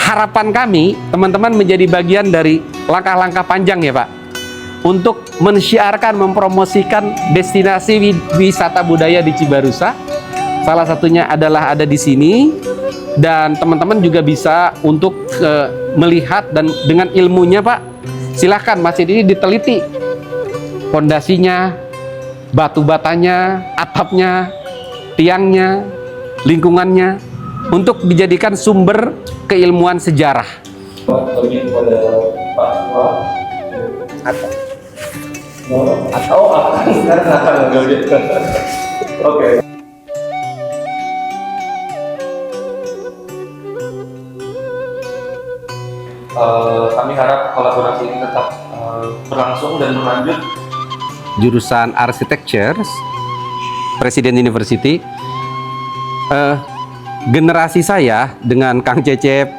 harapan kami, teman-teman menjadi bagian dari langkah-langkah panjang ya Pak, untuk mensyiarkan, mempromosikan destinasi wisata budaya di Cibarusa. Salah satunya adalah ada di sini, dan teman-teman juga bisa untuk melihat, dan dengan ilmunya Pak, silahkan masjid ini diteliti, pondasinya, batu batanya, atapnya, tiangnya, lingkungannya, untuk dijadikan sumber keilmuan sejarah. Lebih kepada Pak Tua atau akan sekarang akan Oke. Kami harap kolaborasi ini tetap berlangsung dan berlanjut. Jurusan Architecture, Presiden University. Generasi saya dengan Kang Cecep,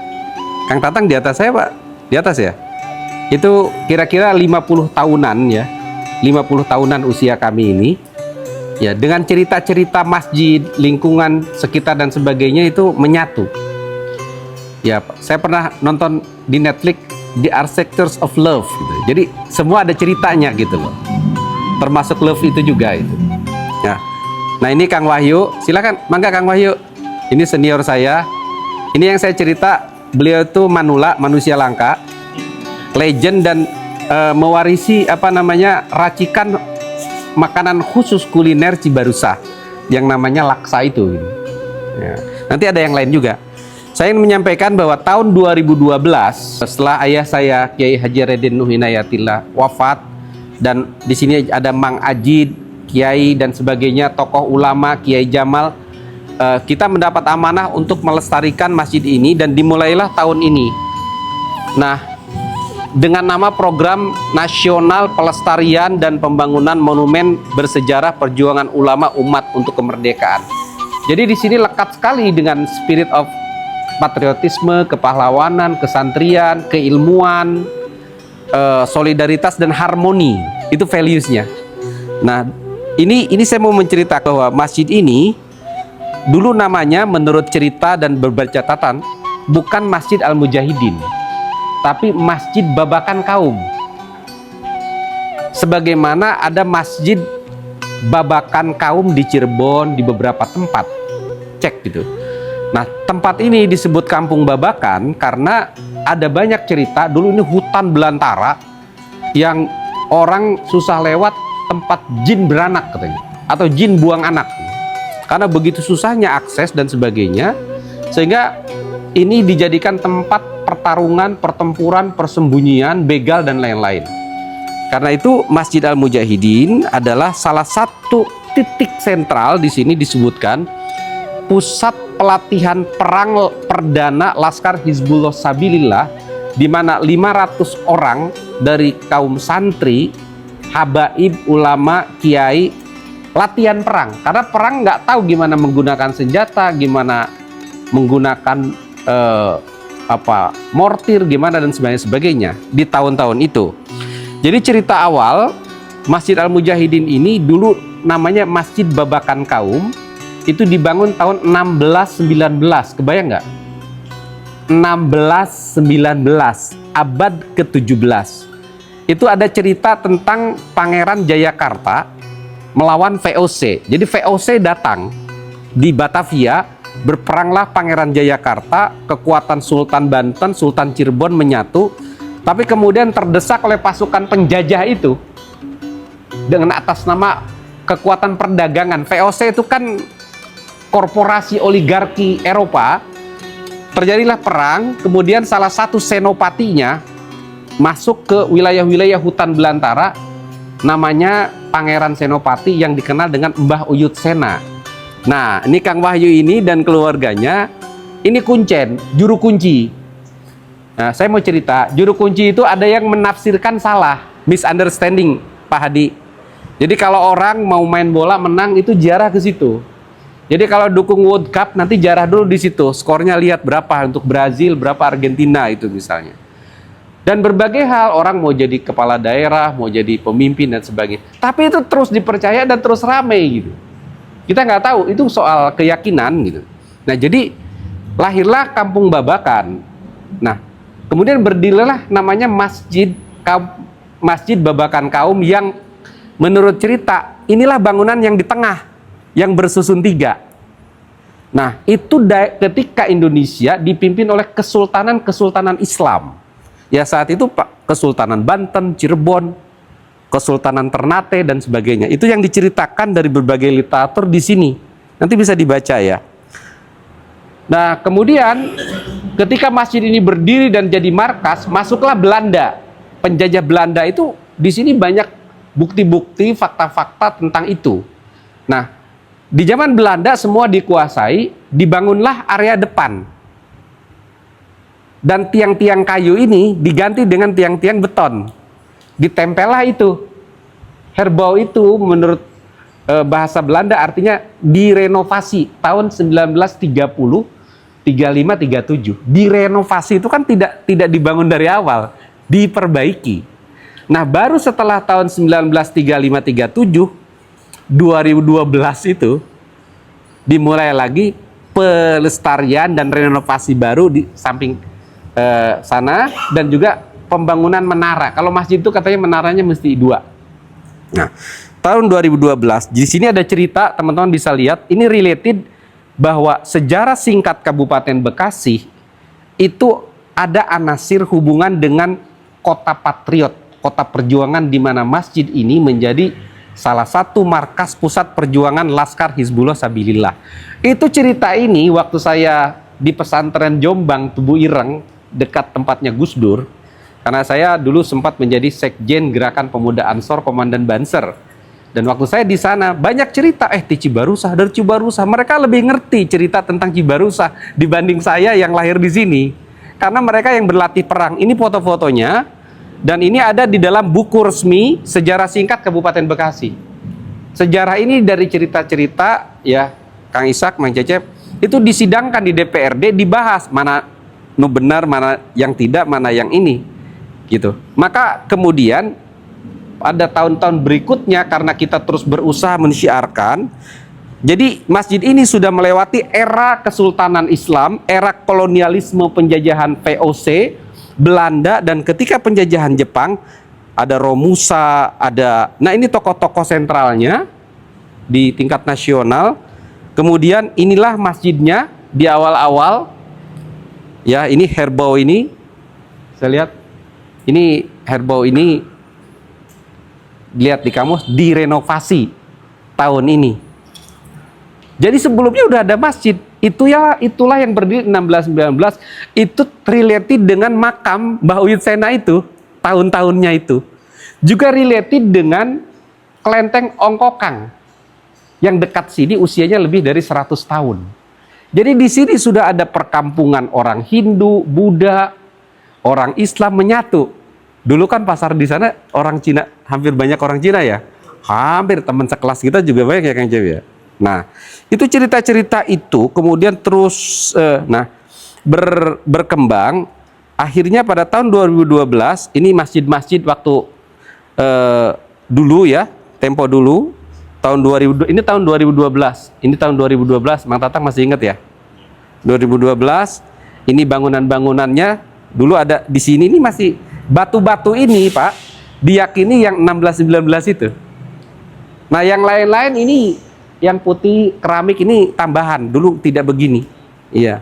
Kang Tatang di atas saya Pak, di atas ya, itu kira-kira 50 tahunan ya, 50 tahunan usia kami ini ya, dengan cerita-cerita masjid, lingkungan sekitar dan sebagainya itu menyatu ya. Saya pernah nonton di Netflix The Architectures of Love gitu. Jadi semua ada ceritanya gitu loh, termasuk love itu juga itu ya. Nah ini Kang Wahyu, silakan, mangga Kang Wahyu. Ini senior saya. Ini yang saya cerita, beliau itu manula, manusia langka, legend, dan mewarisi racikan makanan khusus kuliner Cibarusa yang namanya laksa itu. Ya. Nanti ada yang lain juga. Saya ingin menyampaikan bahwa tahun 2012 setelah ayah saya Kiai Haji Redin Nuh Inayatillah wafat, dan di sini ada Mang Ajid, Kiai dan sebagainya, tokoh ulama, Kiai Jamal, kita mendapat amanah untuk melestarikan masjid ini, dan dimulailah tahun ini. Nah, dengan nama Program Nasional Pelestarian dan Pembangunan Monumen Bersejarah Perjuangan Ulama Umat untuk Kemerdekaan. Jadi di sini lekat sekali dengan spirit of patriotisme, kepahlawanan, kesantrian, keilmuan, solidaritas dan harmoni. Itu values-nya. Nah, ini saya mau menceritakan bahwa masjid ini dulu namanya menurut cerita dan beberapa catatan bukan Masjid Al-Mujahidin, tapi Masjid Babakan Kaum. Sebagaimana ada Masjid Babakan Kaum di Cirebon, di beberapa tempat. Cek gitu. Nah, tempat ini disebut Kampung Babakan karena ada banyak cerita dulu ini hutan belantara yang orang susah lewat, tempat jin beranak katanya, atau jin buang anak. Karena begitu susahnya akses dan sebagainya, sehingga ini dijadikan tempat pertarungan, pertempuran, persembunyian, begal dan lain-lain. Karena itu Masjid Al-Mujahidin adalah salah satu titik sentral. Di sini disebutkan pusat pelatihan perang perdana Laskar Hizbullah Sabilillah, di mana 500 orang dari kaum santri, habaib, ulama, kiai latihan perang. Karena perang nggak tahu gimana menggunakan senjata, gimana menggunakan mortir, gimana dan sebagainya di tahun-tahun itu. Jadi cerita awal Masjid Al-Mujahidin ini dulu namanya Masjid Babakan Kaum, itu dibangun tahun 1619. Kebayang nggak? 1619, abad ke-17. Itu ada cerita tentang Pangeran Jayakarta melawan VOC. Jadi VOC datang di Batavia, berperanglah Pangeran Jayakarta, kekuatan Sultan Banten, Sultan Cirebon menyatu, tapi kemudian terdesak oleh pasukan penjajah itu dengan atas nama kekuatan perdagangan. VOC itu kan korporasi oligarki Eropa. Terjadilah perang, kemudian salah satu senopatinya masuk ke wilayah-wilayah hutan belantara, namanya Pangeran Senopati yang dikenal dengan Mbah Uyut Sena. Nah, ini Kang Wahyu ini dan keluarganya, ini kuncen, juru kunci. Nah, saya mau cerita, juru kunci itu ada yang menafsirkan salah, misunderstanding, Pak Hadi. Jadi kalau orang mau main bola menang itu jarah ke situ. Jadi kalau dukung World Cup nanti jarah dulu di situ, skornya lihat berapa untuk Brazil, berapa Argentina itu misalnya. Dan berbagai hal, orang mau jadi kepala daerah, mau jadi pemimpin dan sebagainya. Tapi itu terus dipercaya dan terus ramai gitu. Kita nggak tahu, itu soal keyakinan gitu. Nah jadi lahirlah Kampung Babakan. Nah, kemudian berdirilah namanya Masjid Babakan Kaum, yang menurut cerita inilah bangunan yang di tengah, yang bersusun 3. Nah, itu ketika Indonesia dipimpin oleh kesultanan Islam. Ya, saat itu Pak, Kesultanan Banten, Cirebon, Kesultanan Ternate dan sebagainya. Itu yang diceritakan dari berbagai literatur di sini. Nanti bisa dibaca ya. Nah, kemudian ketika masjid ini berdiri dan jadi markas, masuklah Belanda. Penjajah Belanda itu di sini banyak bukti-bukti, fakta-fakta tentang itu. Nah, di zaman Belanda semua dikuasai, dibangunlah area depan. Dan tiang-tiang kayu ini diganti dengan tiang-tiang beton. Ditempellah itu. Herbau itu menurut bahasa Belanda artinya direnovasi tahun 1930, 35, 37. Direnovasi itu kan tidak dibangun dari awal, diperbaiki. Nah, baru setelah tahun 1935, 37, 2012 itu dimulai lagi pelestarian dan renovasi baru di samping sana, dan juga pembangunan menara. Kalau masjid itu katanya menaranya mesti 2. Nah, tahun 2012 di sini ada cerita, teman-teman bisa lihat, ini related bahwa sejarah singkat Kabupaten Bekasi itu ada anasir hubungan dengan kota patriot, kota perjuangan, di mana masjid ini menjadi salah satu markas pusat perjuangan Laskar Hizbullah Sabilillah. Itu cerita ini waktu saya di pesantren Jombang, Tubuh Ireng, dekat tempatnya Gus Dur. Karena saya dulu sempat menjadi sekjen Gerakan Pemuda Ansor Komandan Banser. Dan waktu saya di sana banyak cerita, di Cibarusah, dari Cibarusah. Mereka lebih ngerti cerita tentang Cibarusah dibanding saya yang lahir di sini. Karena mereka yang berlatih perang. Ini foto-fotonya. Dan ini ada di dalam buku resmi Sejarah Singkat Kabupaten Bekasi. Sejarah ini dari cerita-cerita ya Kang Ishak, Mang Cecep, itu disidangkan di DPRD, dibahas mana benar, mana yang tidak, mana yang ini gitu. Maka kemudian pada tahun-tahun berikutnya karena kita terus berusaha mensyiarkan, jadi masjid ini sudah melewati era Kesultanan Islam, era kolonialisme penjajahan VOC Belanda, dan ketika penjajahan Jepang ada Romusa, nah ini tokoh-tokoh sentralnya di tingkat nasional. Kemudian inilah masjidnya di awal-awal. Ya, ini herbau ini. Saya lihat ini herbau ini, lihat di kamus, direnovasi tahun ini. Jadi sebelumnya udah ada masjid. Itulah yang berdiri 1619. Itu related dengan makam Mbah Uyut Sena itu, tahun-tahunnya itu. Juga related dengan kelenteng Ongkokang yang dekat sini, usianya lebih dari 100 tahun. Jadi di sini sudah ada perkampungan orang Hindu, Buddha, orang Islam menyatu. Dulu kan pasar di sana orang Cina, hampir banyak orang Cina ya. Hampir teman sekelas kita juga banyak ya Kang Cep ya. Nah, itu cerita-cerita itu kemudian terus berkembang. Akhirnya pada tahun 2012 ini masjid-masjid waktu dulu ya, tempo dulu tahun 2000, ini tahun 2012. Ini tahun 2012, Mang Tatang masih ingat ya? 2012 ini bangunan-bangunannya dulu ada di sini, ini masih batu-batu ini, Pak. Diyakini yang 1619 itu. Nah, yang lain-lain ini yang putih keramik ini tambahan, dulu tidak begini. Iya.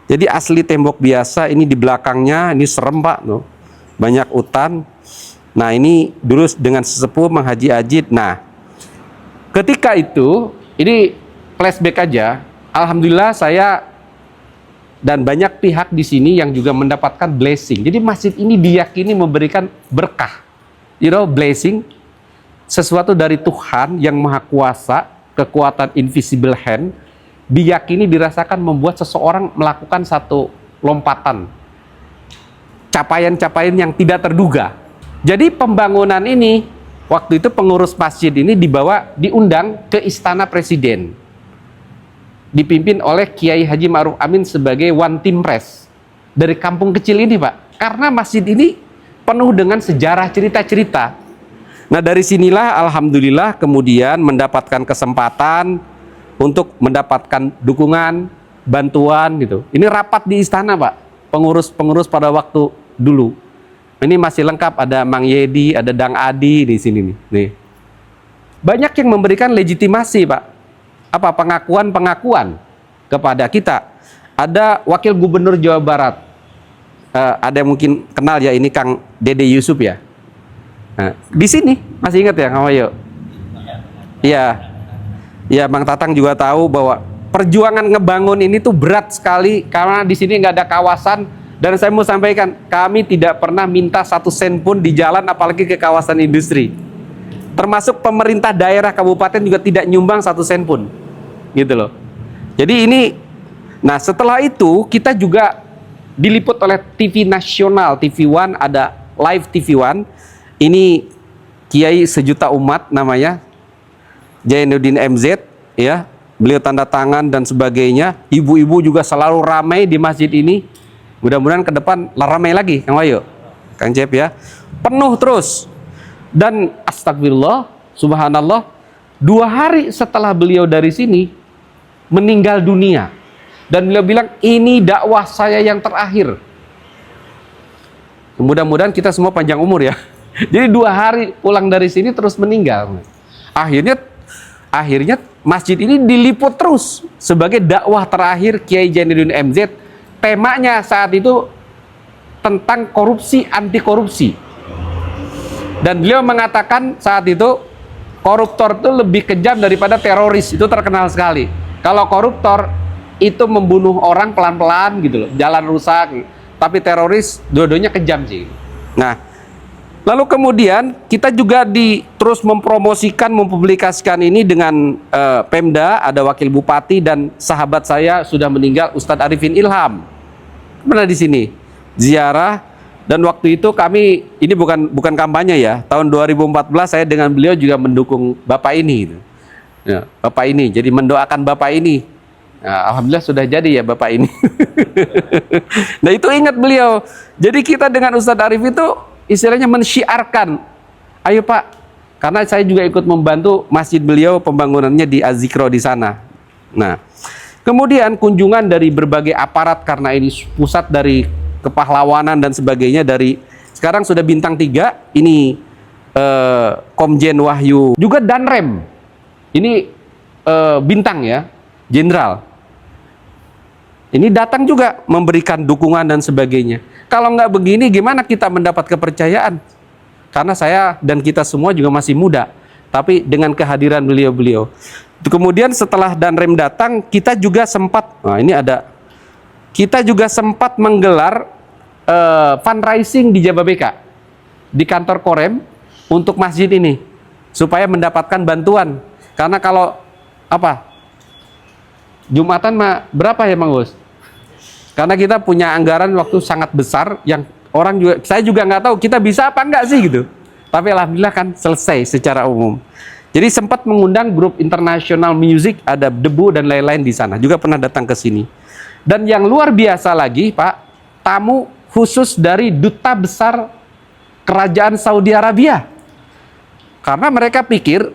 Jadi asli tembok biasa, ini di belakangnya ini serem Pak, tuh. Banyak hutan. Nah, ini dulu dengan sesepuh Mang Haji Ajid. Nah, ketika itu ini flashback aja. Alhamdulillah saya dan banyak pihak di sini yang juga mendapatkan blessing. Jadi masjid ini diyakini memberikan berkah. Blessing, sesuatu dari Tuhan yang Maha Kuasa, kekuatan invisible hand, diyakini dirasakan membuat seseorang melakukan satu lompatan, capaian-capaian yang tidak terduga. Jadi pembangunan ini, waktu itu pengurus masjid ini diundang ke Istana Presiden, dipimpin oleh Kiai Haji Ma'ruf Amin sebagai one team press dari kampung kecil ini Pak, karena masjid ini penuh dengan sejarah, cerita-cerita. Nah, dari sinilah alhamdulillah kemudian mendapatkan kesempatan untuk mendapatkan dukungan, bantuan gitu. Ini rapat di istana, Pak. pengurus-pengurus pada waktu dulu. Ini masih lengkap, ada Mang Yedi, ada Dang Adi di sini nih. Nih. Banyak yang memberikan legitimasi, Pak. Apa pengakuan-pengakuan kepada kita. Ada Wakil Gubernur Jawa Barat. Ada yang mungkin kenal ya, ini Kang Dede Yusuf ya. Nah, di sini masih ingat ya, Kang Wayo? Iya. Ya, Bang Tatang juga tahu bahwa perjuangan ngebangun ini tuh berat sekali karena di sini nggak ada kawasan, dan saya mau sampaikan, kami tidak pernah minta 1 sen pun di jalan, apalagi ke kawasan industri. Termasuk pemerintah daerah kabupaten juga tidak nyumbang 1 sen pun, gitu loh. Jadi ini, nah setelah itu kita juga diliput oleh TV nasional, TV One, ada live TV One. Ini Kiai Sejuta Umat namanya, Jainuddin MZ, ya, beliau tanda tangan dan sebagainya. Ibu-ibu juga selalu ramai di masjid ini. Mudah-mudahan ke depan ramai lagi, Kang Wayu, Kang Cep ya, penuh terus. Dan astagfirullah, subhanallah, 2 hari setelah beliau dari sini meninggal dunia, dan beliau bilang ini dakwah saya yang terakhir. Mudah-mudahan kita semua panjang umur ya. Jadi 2 hari pulang dari sini terus meninggal. Akhirnya masjid ini diliput terus sebagai dakwah terakhir Kiai Jainuddin MZ. Temanya saat itu tentang korupsi, anti korupsi. Dan beliau mengatakan saat itu koruptor itu lebih kejam daripada teroris, itu terkenal sekali. Kalau koruptor itu membunuh orang pelan-pelan gitu loh, jalan rusak. Tapi teroris dua-duanya kejam sih. Nah, lalu kemudian kita juga terus mempromosikan, mempublikasikan ini dengan Pemda, ada wakil bupati dan sahabat saya sudah meninggal, Ustadz Arifin Ilham. Pernah di sini ziarah, dan waktu itu kami, ini bukan kampanye ya, tahun 2014 saya dengan beliau juga mendukung Bapak ini gitu. Ya, Bapak ini, jadi mendoakan Bapak ini. Nah, alhamdulillah sudah jadi ya Bapak ini. Nah itu ingat beliau. Jadi kita dengan Ustadz Arif itu istilahnya mensyiarkan, ayo Pak, karena saya juga ikut membantu masjid beliau pembangunannya di Az-Zikro di sana. Nah, kemudian kunjungan dari berbagai aparat, karena ini pusat dari kepahlawanan dan sebagainya, dari sekarang sudah bintang 3, ini Komjen Wahyu, juga Danrem. Ini bintang ya, jenderal. Ini datang juga memberikan dukungan dan sebagainya. Kalau nggak begini, gimana kita mendapat kepercayaan? Karena saya dan kita semua juga masih muda. Tapi dengan kehadiran beliau-beliau. Kemudian setelah Danrem datang, kita juga sempat, kita juga sempat menggelar fundraising di Jababeka, di kantor Korem, untuk masjid ini, supaya mendapatkan bantuan. Karena kalau Jumatan berapa ya Mang Gus? Karena kita punya anggaran waktu sangat besar, yang orang juga, saya juga nggak tahu kita bisa apa enggak sih gitu. Tapi alhamdulillah kan selesai secara umum. Jadi sempat mengundang grup internasional music, ada Debu dan lain-lain di sana, juga pernah datang ke sini. Dan yang luar biasa lagi Pak, tamu khusus dari Duta Besar Kerajaan Saudi Arabia. Karena mereka pikir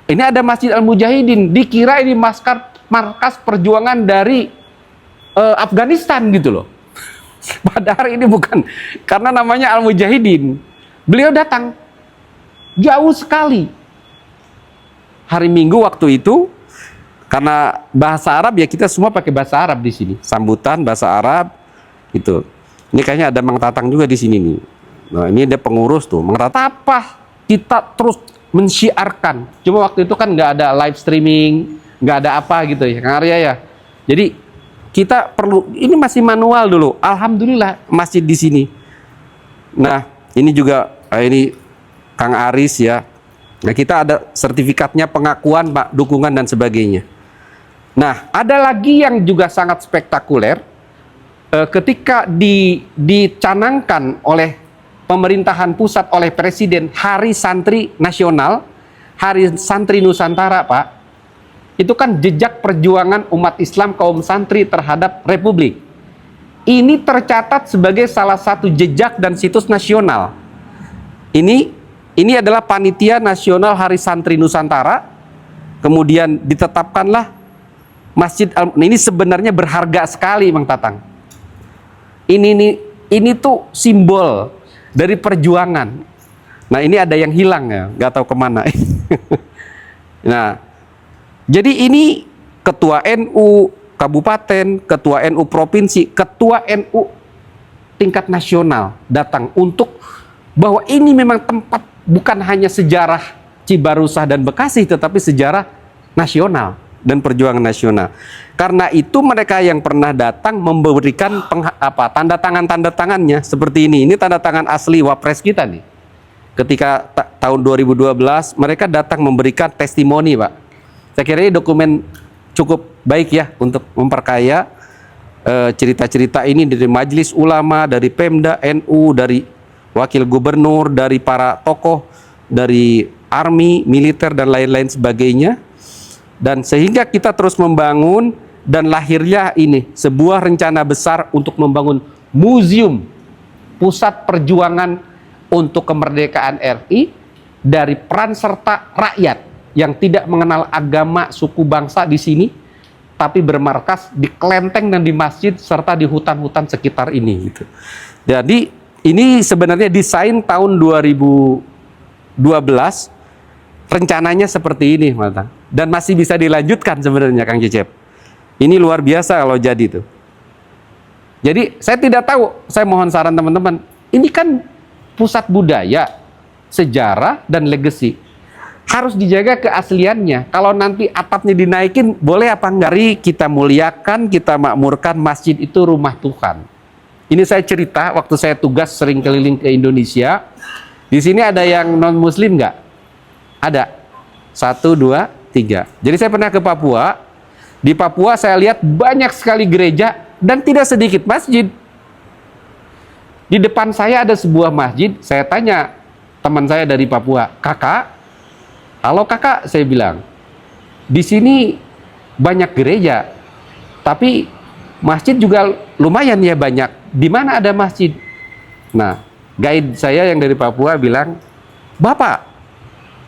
ini ada Masjid Al-Mujahidin, dikira ini markas perjuangan dari Afghanistan gitu loh. Padahal ini bukan, karena namanya Al-Mujahidin. Beliau datang jauh sekali. Hari Minggu waktu itu, karena bahasa Arab ya, kita semua pakai bahasa Arab di sini. Sambutan bahasa Arab gitu. Ini kayaknya ada Mang Tatang juga di sini nih. Nah, ini ada pengurus tuh. Mang Tatang apa? Kita terus mensyiarkan. Cuma waktu itu kan nggak ada live streaming, nggak ada apa gitu ya, Kang Arya ya. Jadi kita perlu, ini masih manual dulu. Alhamdulillah masjid di sini. Nah, ini juga ini Kang Aris ya. Nah, kita ada sertifikatnya, pengakuan, Pak, dukungan dan sebagainya. Nah, ada lagi yang juga sangat spektakuler. Ketika dicanangkan oleh pemerintahan pusat, oleh Presiden, Hari Santri Nasional, Hari Santri Nusantara, Pak. Itu kan jejak perjuangan umat Islam kaum santri terhadap Republik. Ini tercatat sebagai salah satu jejak dan situs nasional. Ini adalah Panitia Nasional Hari Santri Nusantara. Kemudian ditetapkanlah Masjid ini sebenarnya berharga sekali, Mang Tatang. Ini tuh simbol dari perjuangan. Nah, ini ada yang hilang ya, nggak tahu kemana. Nah, jadi ini ketua NU kabupaten, ketua NU provinsi, ketua NU tingkat nasional datang untuk bahwa ini memang tempat bukan hanya sejarah Cibarusah dan Bekasi, tetapi sejarah nasional dan perjuangan nasional. Karena itu mereka yang pernah datang memberikan tanda tangannya seperti ini. Ini tanda tangan asli Wapres kita nih. Ketika tahun 2012 mereka datang memberikan testimoni, Pak. Saya kira ini dokumen cukup baik ya untuk memperkaya cerita-cerita ini dari Majelis Ulama, dari Pemda, NU, dari wakil gubernur, dari para tokoh, dari army, militer dan lain-lain sebagainya. Dan sehingga kita terus membangun dan lahirnya ini sebuah rencana besar untuk membangun museum pusat perjuangan untuk kemerdekaan RI dari peran serta rakyat yang tidak mengenal agama, suku, bangsa di sini, tapi bermarkas di kelenteng dan di masjid serta di hutan-hutan sekitar ini gitu. Jadi ini sebenarnya desain tahun 2012, rencananya seperti ini, Matang. Dan masih bisa dilanjutkan sebenarnya, Kang Cecep. Ini luar biasa kalau jadi tuh. Jadi saya tidak tahu, saya mohon saran teman-teman. Ini kan pusat budaya, sejarah dan legacy. Harus dijaga keasliannya. Kalau nanti atapnya dinaikin, boleh apa enggak? Mari kita muliakan, kita makmurkan masjid itu rumah Tuhan. Ini saya cerita waktu saya tugas sering keliling ke Indonesia. Di sini ada yang non Muslim nggak? Ada. 1, 2, 3. Jadi saya pernah ke Papua. Di Papua saya lihat banyak sekali gereja dan tidak sedikit masjid. Di depan saya ada sebuah masjid. Saya tanya teman saya dari Papua, "Kakak, halo kakak," saya bilang, "di sini banyak gereja, tapi masjid juga lumayan ya banyak. Di mana ada masjid?" Nah, guide saya yang dari Papua bilang, "Bapak,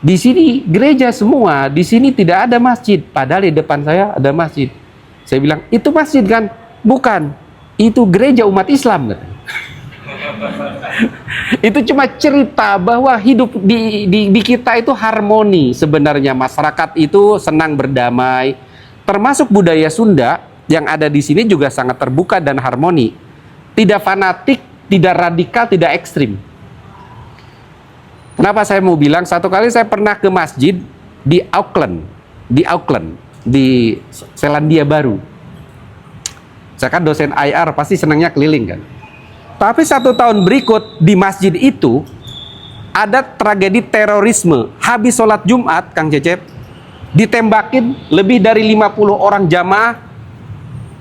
di sini gereja semua, di sini tidak ada masjid. Padahal di depan saya ada masjid." Saya bilang, "Itu masjid kan?" "Bukan, itu gereja umat Islam." Itu cuma cerita bahwa hidup di kita itu harmoni sebenarnya. Masyarakat itu senang berdamai. Termasuk budaya Sunda yang ada di sini juga sangat terbuka dan harmoni. Tidak fanatik, tidak radikal, tidak ekstrim. Kenapa saya mau bilang? Satu kali saya pernah ke masjid di Auckland, di Selandia Baru. Saya kan dosen IR, pasti senangnya keliling kan. Tapi 1 tahun berikut di masjid itu ada tragedi terorisme. Habis sholat Jumat, Kang Cecep, ditembakin lebih dari 50 orang jamaah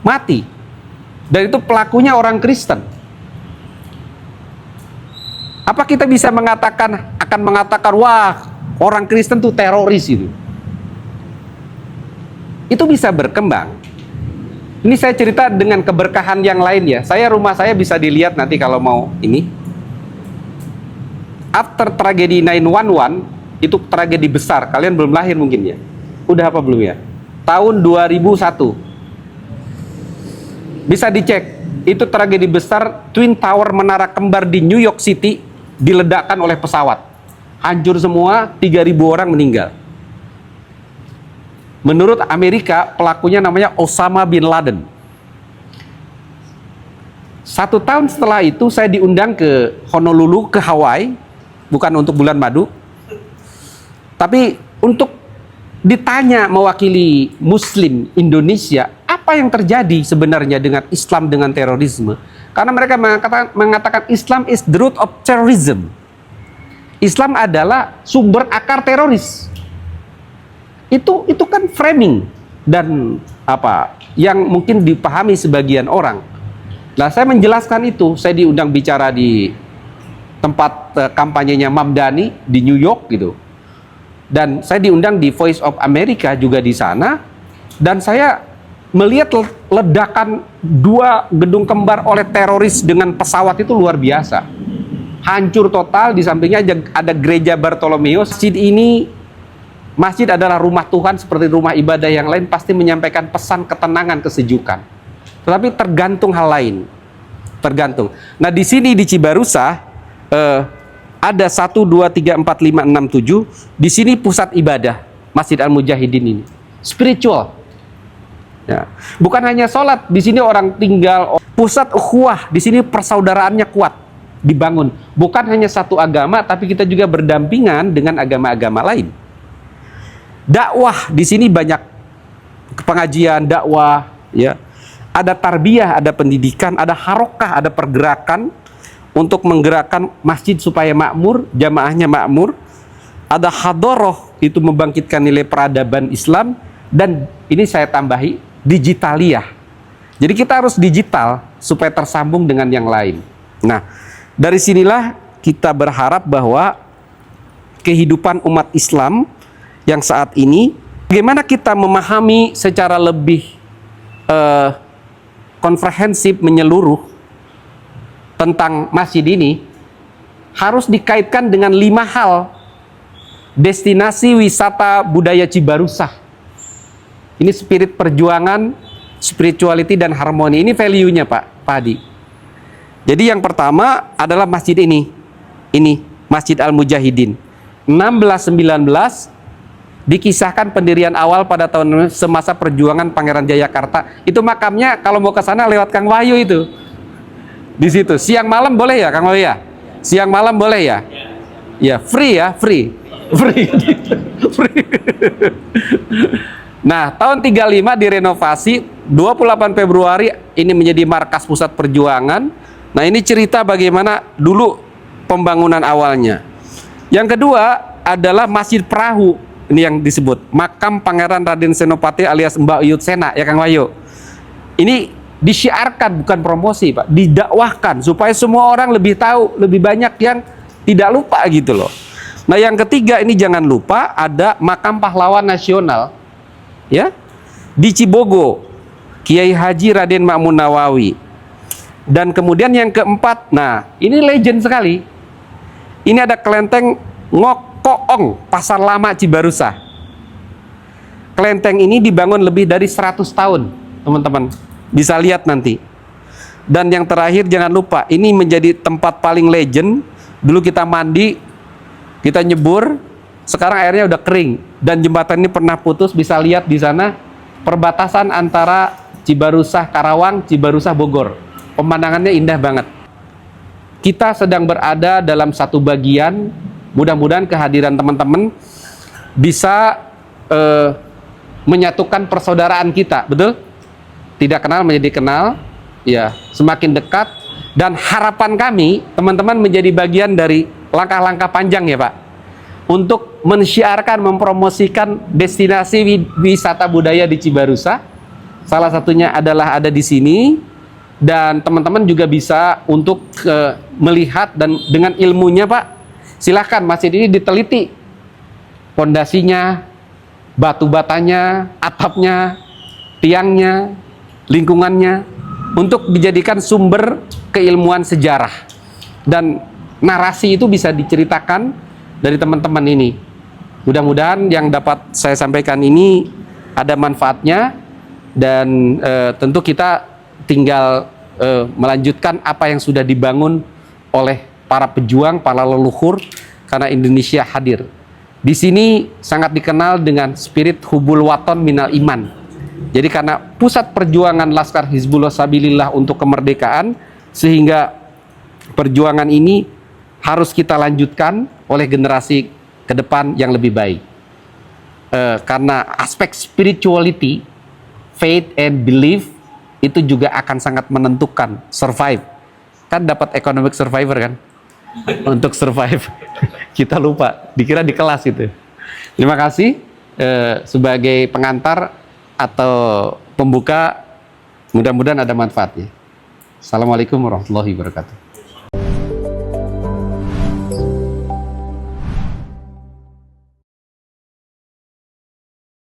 mati. Dan itu pelakunya orang Kristen. Apa kita bisa akan mengatakan, wah, orang Kristen tuh teroris itu? Itu bisa berkembang. Ini saya cerita dengan keberkahan yang lain ya. Rumah saya bisa dilihat nanti kalau mau ini. After tragedi 911, itu tragedi besar. Kalian belum lahir mungkin ya. Udah apa belum ya? Tahun 2001. Bisa dicek. Itu tragedi besar, Twin Tower menara kembar di New York City diledakkan oleh pesawat. Hancur semua, 3.000 orang meninggal. Menurut Amerika, pelakunya namanya Osama bin Laden. 1 tahun setelah itu, saya diundang ke Honolulu, ke Hawaii. Bukan untuk bulan madu, tapi untuk ditanya mewakili Muslim Indonesia, apa yang terjadi sebenarnya dengan Islam, dengan terorisme. Karena mereka mengatakan Islam is the root of terrorism. Islam adalah sumber akar teroris. Itu kan framing dan yang mungkin dipahami sebagian orang. Nah, saya menjelaskan itu. Saya diundang bicara di tempat kampanyenya Mamdani di New York gitu. Dan saya diundang di Voice of America juga di sana. Dan saya melihat ledakan 2 gedung kembar oleh teroris dengan pesawat itu luar biasa. Hancur total. Di sampingnya ada gereja Bartolomeus. Masjid adalah rumah Tuhan seperti rumah ibadah yang lain, pasti menyampaikan pesan ketenangan, kesejukan. Tetapi tergantung hal lain. tergantung. Nah di sini di Cibarusah ada 1, 2, 3, 4, 5, 6, 7. Di sini pusat ibadah Masjid Al-Mujahidin ini, spiritual. Ya. Bukan hanya sholat, di sini orang tinggal. Pusat ukhuwah, di sini persaudaraannya kuat, dibangun. Bukan hanya satu agama, tapi kita juga berdampingan dengan agama-agama lain. Dakwah di sini banyak, pengajian, dakwah, ya. Ada tarbiyah, ada pendidikan, ada harokah, ada pergerakan untuk menggerakkan masjid supaya makmur, jamaahnya makmur. Ada hadoroh, itu membangkitkan nilai peradaban Islam. Dan ini saya tambahi, digitaliyah. Jadi kita harus digital supaya tersambung dengan yang lain. Nah, dari sinilah kita berharap bahwa kehidupan umat Islam yang saat ini, bagaimana kita memahami secara lebih komprehensif, menyeluruh tentang masjid ini, harus dikaitkan dengan 5 hal destinasi wisata budaya Cibarusah. Ini spirit perjuangan, spirituality dan harmoni. Ini value-nya Pak Hadi. Jadi yang pertama adalah masjid ini. Ini Masjid Al-Mujahidin. 1619 dikisahkan pendirian awal pada tahun semasa perjuangan Pangeran Jayakarta. Itu makamnya kalau mau ke sana lewat Kang Wahyu itu. Di situ. Siang malam boleh ya Kang Wahyu ya? Siang malam boleh ya? Ya, free ya, free. Free. Free. Nah, tahun 35 direnovasi, 28 Februari ini menjadi markas pusat perjuangan. Nah, ini cerita bagaimana dulu pembangunan awalnya. Yang kedua adalah Masjid Perahu. Ini yang disebut makam Pangeran Raden Senopati alias Mbak Uyut Sena ya Kang Wahyu. Ini disiarkan, bukan promosi Pak, didakwahkan supaya semua orang lebih tahu, lebih banyak yang tidak lupa gitu loh. Nah, yang ketiga ini jangan lupa ada makam pahlawan nasional. Ya, di Cibogo, Kiai Haji Raden Ma'mun Nawawi. Dan kemudian yang keempat, nah ini legend sekali. Ini ada kelenteng Ngokoong, Pasar Lama Cibarusah. Kelenteng ini dibangun lebih dari 100 tahun, teman-teman. Bisa lihat nanti. Dan yang terakhir jangan lupa, ini menjadi tempat paling legend. Dulu kita mandi, kita nyebur, sekarang airnya udah kering dan jembatan ini pernah putus. Bisa lihat di sana perbatasan antara Cibarusah Karawang, Cibarusah Bogor. Pemandangannya indah banget. Kita sedang berada dalam satu bagian. Mudah-mudahan kehadiran teman-teman bisa menyatukan persaudaraan kita, betul? Tidak kenal menjadi kenal, ya, semakin dekat. Dan harapan kami teman-teman menjadi bagian dari langkah-langkah panjang ya Pak, untuk mensyiarkan, mempromosikan destinasi wisata budaya di Cibarusah. Salah satunya adalah ada di sini. Dan teman-teman juga bisa untuk melihat dan dengan ilmunya Pak, silahkan masjid ini diteliti. Pondasinya, batu batanya, atapnya, tiangnya, lingkungannya, untuk dijadikan sumber keilmuan sejarah. Dan narasi itu bisa diceritakan dari teman-teman ini. Mudah-mudahan yang dapat saya sampaikan ini ada manfaatnya. Dan tentu kita tinggal melanjutkan apa yang sudah dibangun oleh para pejuang, para leluhur, karena Indonesia hadir. Di sini sangat dikenal dengan spirit hubul waton minal iman. Jadi karena pusat perjuangan Laskar Hizbullah Sabilillah untuk kemerdekaan, sehingga perjuangan ini harus kita lanjutkan oleh generasi ke depan yang lebih baik. Karena aspek spirituality, faith and belief itu juga akan sangat menentukan survive. Kan dapat economic survivor kan? Untuk survive. Kita lupa, dikira di kelas itu. Terima kasih sebagai pengantar atau pembuka, mudah-mudahan ada manfaatnya. Assalamualaikum warahmatullahi wabarakatuh.